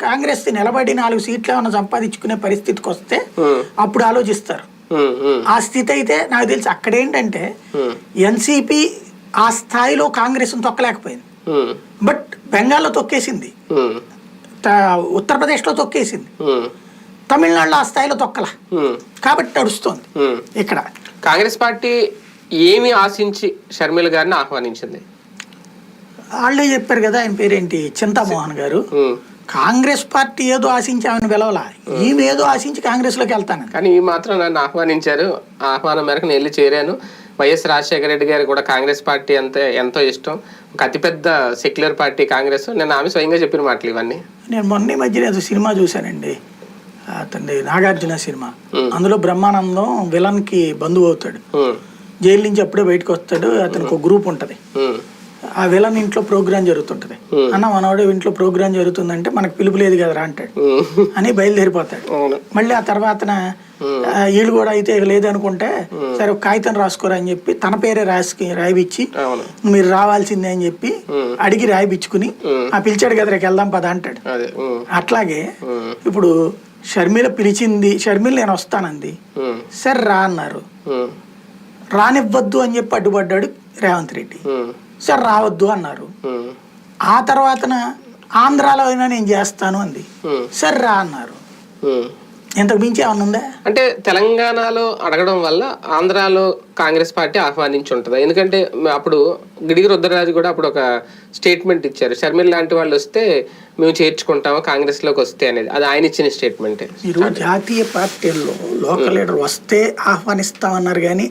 కాంగ్రెస్ నిలబడి 4 సీట్లు ఏమైనా సంపాదించుకునే పరిస్థితికి వస్తే అప్పుడు ఆలోచిస్తారు. ఆ స్థితి అయితే నాకు తెలిసి అక్కడేంటంటే ఎన్సీపీ ఆ స్థాయిలో కాంగ్రెస్ తొక్కలేకపోయింది. బట్ బెంగాల్లో తొక్కేసింది, ఉత్తరప్రదేశ్లో తొక్కేసింది, తమిళనాడులో ఆ స్థాయిలో తొక్కల, కాబట్టి నడుస్తుంది. ఇక్కడ కాంగ్రెస్ పార్టీ ఏమి ఆశించి షర్మిల గారిని ఆహ్వానించింది? వాళ్ళే చెప్పారు కదా, ఆయన పేరేంటి, చింతామోహన్ గారు. కాంగ్రెస్ పార్టీ ఏదో ఆశించి ఆమెను పిలవలా, ఈమె ఏదో ఆశించి కాంగ్రెస్ లోకి వెళ్తాను. కానీ ఈ మాత్రం నన్ను ఆహ్వానించారు, ఆహ్వానం మేరకు నేను వెళ్ళి చేరాను. వైఎస్ రాజశేఖర రెడ్డి గారు కూడా కాంగ్రెస్ పార్టీ అంతే ఎంతో ఇష్టం, ఒక అతిపెద్ద సెక్యులర్ పార్టీ కాంగ్రెస్. నేను ఆమె స్వయంగా చెప్పిన మాటలు ఇవన్నీ. నేను మొన్న మధ్య సినిమా చూశానండి, అతని నాగార్జున సినిమా. అందులో బ్రహ్మానందం విలన్ కి బంధువు అవుతాడు, జైలు నుంచి అప్పుడే బయటకు వస్తాడు. అతనికి ఒక గ్రూప్ ఉంటది, ఆ విలన్ ఇంట్లో ప్రోగ్రామ్ జరుగుతుంటది. అన్న మనవాడు ఇంట్లో ప్రోగ్రామ్ జరుగుతుందంటే మనకు పిలుపు లేదు కదరా అంటాడు అని బయలుదేరిపోతాడు. మళ్ళీ ఆ తర్వాత వీళ్ళు కూడా అయితే లేదనుకుంటే సరే ఒక కాగితం రాసుకోరా అని చెప్పి తన పేరే రాయిపిచ్చి మీరు రావాల్సిందే అని చెప్పి అడిగి రాయిపించుకుని ఆ పిలిచాడు కదా రేపు వెళ్దాం పద అంటాడు. అట్లాగే ఇప్పుడు షర్మిల పిలిచింది, షర్మిల నేను వస్తానంది, సరే రా అన్నారు, రానివ్వద్దు అని చెప్పి అడ్డుపడ్డాడు రేవంత్ రెడ్డి. సరే రావద్దు అన్నారు. ఆ తర్వాత ఆంధ్రాలో అయినా నేను చేస్తాను అంది, సరే రా అన్నారు. ఇంతకు మించి ఏమన్నా ఉందా అంటే? తెలంగాణలో అడగడం వల్ల ఆంధ్రాలో కాంగ్రెస్ పార్టీ ఆహ్వానించి ఉంటుంది. ఎందుకంటే అప్పుడు గిడిగి రుద్రరాజు కూడా అప్పుడు ఒక స్టేట్మెంట్ ఇచ్చారు, షర్మిల లాంటి వాళ్ళు వస్తే మేము చేర్చుకుంటాము కాంగ్రెస్ లోకి వస్తే అనేది. అది ఆయన ఇచ్చిన స్టేట్మెంటే. మీరు జాతీయ పార్టీల్లో లోకల్ లీడర్ వస్తే ఆహ్వానిస్తామన్నారు కానీ